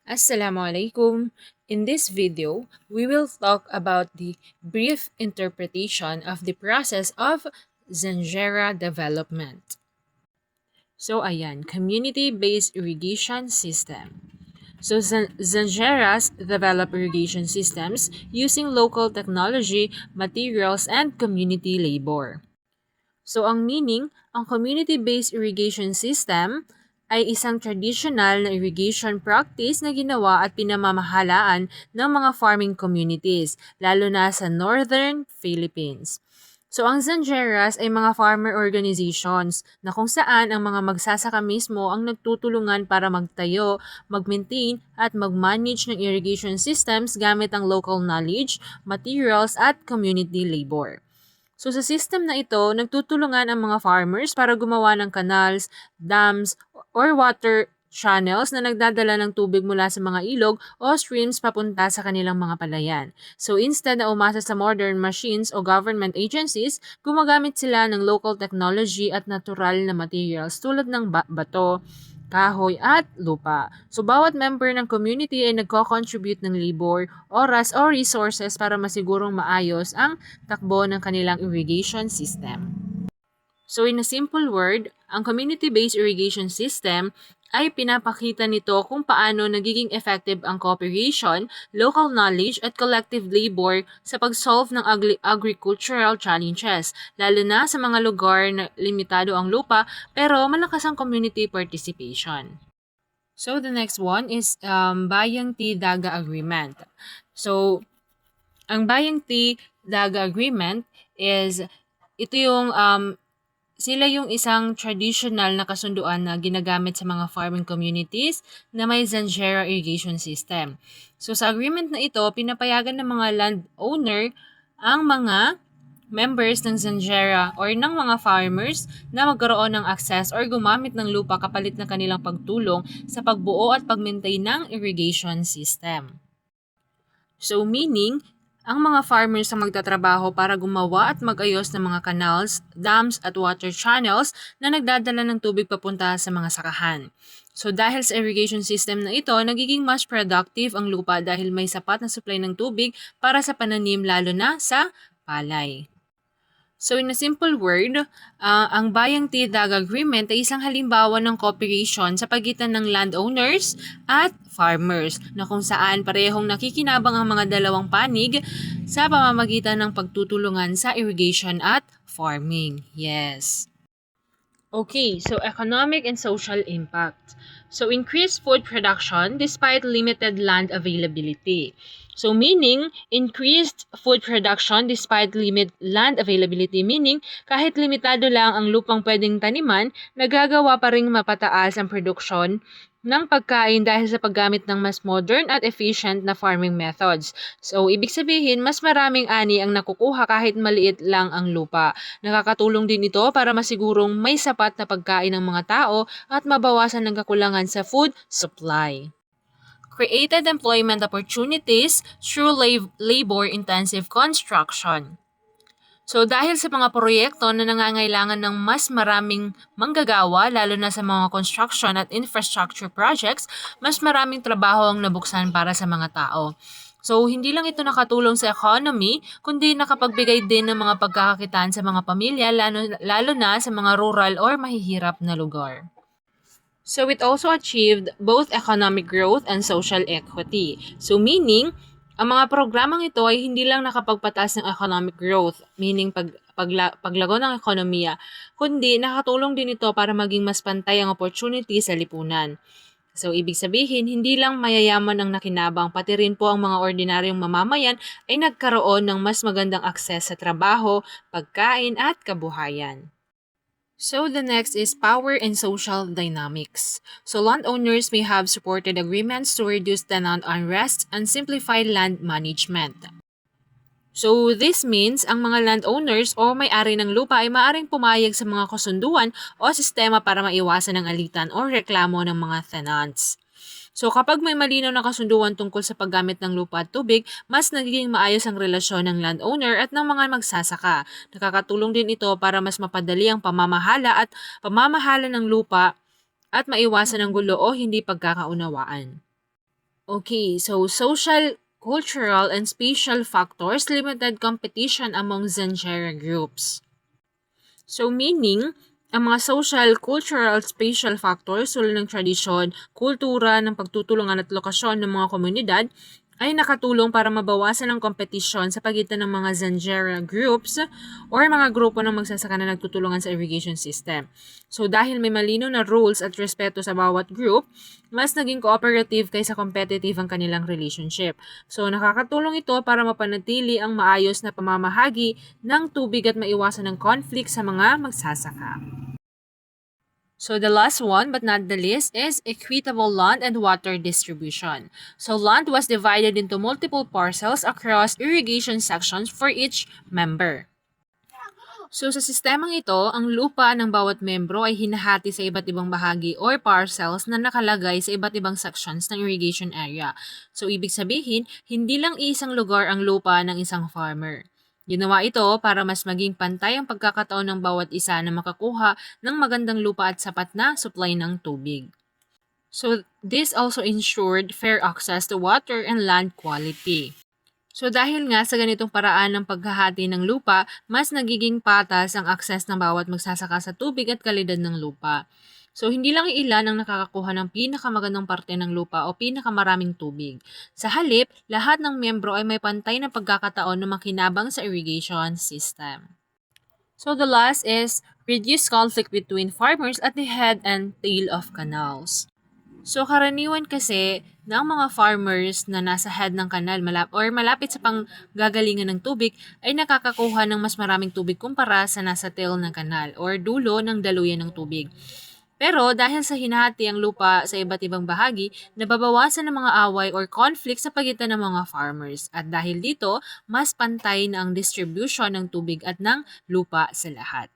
Assalamualaikum. In this video, we will talk about the brief interpretation of the process of Zanjera development. So ayan, community-based irrigation system. So Zanjeras develop irrigation systems using local technology, materials, and community labor. So ang meaning, ang community-based irrigation system ay isang traditional na irrigation practice na ginawa at pinamamahalaan ng mga farming communities, lalo na sa Northern Philippines. So ang Zanjeras ay mga farmer organizations na kung saan ang mga magsasaka mismo ang nagtutulungan para magtayo, mag-maintain at mag-manage ng irrigation systems gamit ang local knowledge, materials at community labor. So sa system na ito, nagtutulungan ang mga farmers para gumawa ng canals, dams, or water channels na nagdadala ng tubig mula sa mga ilog o streams papunta sa kanilang mga palayan. So instead na umasa sa modern machines o government agencies, gumagamit sila ng local technology at natural na materials tulad ng bato, kahoy at lupa. So bawat member ng community ay nagko-contribute ng labor, oras o resources para masigurong maayos ang takbo ng kanilang irrigation system. So in a simple word, ang community-based irrigation system ay pinapakita nito kung paano nagiging effective ang cooperation, local knowledge at collective labor sa pag-solve ng agricultural challenges, lalo na sa mga lugar na limitado ang lupa pero malakas ang community participation. So the next one is Bayang Tea Daga Agreement. So ang Bayang Tea Daga Agreement is ito yung sila yung isang traditional na kasunduan na ginagamit sa mga farming communities na may Zanjera irrigation system. So sa agreement na ito, pinapayagan ng mga landowner ang mga members ng Zanjera or ng mga farmers na magkaroon ng access or gumamit ng lupa kapalit ng kanilang pagtulong sa pagbuo at pag-maintain ng irrigation system. So meaning, ang mga farmers ang magtatrabaho para gumawa at mag-ayos ng mga canals, dams at water channels na nagdadala ng tubig papunta sa mga sakahan. So dahil sa irrigation system na ito, nagiging mas productive ang lupa dahil may sapat na supply ng tubig para sa pananim lalo na sa palay. So in a simple word, ang Bayang Tea Daga Agreement ay isang halimbawa ng cooperation sa pagitan ng landowners at farmers na kung saan parehong nakikinabang ang mga dalawang panig sa pamamagitan ng pagtutulungan sa irrigation at farming. Yes. Okay, so economic and social impact. So increased food production despite limited land availability. So meaning, increased food production despite limited land availability, meaning kahit limitado lang ang lupang pwedeng taniman, nagagawa pa ring mapataas ang produksyon ng pagkain dahil sa paggamit ng mas modern at efficient na farming methods. So, ibig sabihin, mas maraming ani ang nakukuha kahit maliit lang ang lupa. Nakakatulong din ito para masigurong may sapat na pagkain ng mga tao at mabawasan ng kakulangan sa food supply. Created employment opportunities through labor-intensive construction. So dahil sa mga proyekto na nangangailangan ng mas maraming manggagawa lalo na sa mga construction at infrastructure projects, mas maraming trabaho ang nabuksan para sa mga tao. So hindi lang ito nakatulong sa economy, kundi nakapagbigay din ng mga pagkakakitaan sa mga pamilya lalo na sa mga rural or mahihirap na lugar. So it also achieved both economic growth and social equity. So meaning, ang mga programang ito ay hindi lang nakapagpatas ng economic growth, meaning paglago ng ekonomiya, kundi nakatulong din ito para maging mas pantay ang opportunity sa lipunan. So ibig sabihin, hindi lang mayayaman ang nakinabang, pati rin po ang mga ordinaryong mamamayan ay nagkaroon ng mas magandang akses sa trabaho, pagkain at kabuhayan. So the next is power and social dynamics. So landowners may have supported agreements to reduce tenant unrest and simplify land management. So this means ang mga landowners o may-ari ng lupa ay maaring pumayag sa mga kasunduan o sistema para maiwasan ang alitan o reklamo ng mga tenants. So kapag may malinaw na kasunduan tungkol sa paggamit ng lupa at tubig, mas nagiging maayos ang relasyon ng landowner at ng mga magsasaka. Nakakatulong din ito para mas mapadali ang pamamahala ng lupa at maiwasan ang gulo o hindi pagkakaunawaan. Okay, so social, cultural, and spatial factors limited competition among Zanjera groups. So meaning, ang mga social, cultural, spatial factors tulad ng tradisyon, kultura, ng pagtutulungan at lokasyon ng mga komunidad ay nakatulong para mabawasan ang kompetisyon sa pagitan ng mga Zanjera groups or mga grupo ng magsasaka na nagtutulungan sa irrigation system. So dahil may malinaw na rules at respeto sa bawat group, mas naging cooperative kaysa competitive ang kanilang relationship. So nakakatulong ito para mapanatili ang maayos na pamamahagi ng tubig at maiwasan ang conflict sa mga magsasaka. So the last one but not the least is equitable land and water distribution. So land was divided into multiple parcels across irrigation sections for each member. So sa sistemang ito, ang lupa ng bawat membro ay hinahati sa iba't ibang bahagi or parcels na nakalagay sa iba't ibang sections ng irrigation area. So ibig sabihin, hindi lang isang lugar ang lupa ng isang farmer. Ginawa ito para mas maging pantay ang pagkakataon ng bawat isa na makakuha ng magandang lupa at sapat na supply ng tubig. So this also ensured fair access to water and land quality. So dahil nga sa ganitong paraan ng paghahati ng lupa, mas nagiging patas ang akses ng bawat magsasaka sa tubig at kalidad ng lupa. So hindi lang ilan ang nakakakuha ng pinakamagandang parte ng lupa o pinakamaraming tubig. Sa halip, lahat ng miyembro ay may pantay na pagkakataon na makinabang sa irrigation system. So the last is reduce conflict between farmers at the head and tail of canals. So karaniwan kasi ng mga farmers na nasa head ng kanal malapit sa panggagalingan ng tubig ay nakakakuha ng mas maraming tubig kumpara sa nasa tail ng kanal or dulo ng daluyan ng tubig. Pero dahil sa hinahati ang lupa sa iba't ibang bahagi, nababawasan ang mga away or conflict sa pagitan ng mga farmers. At dahil dito, mas pantay na ang distribution ng tubig at ng lupa sa lahat.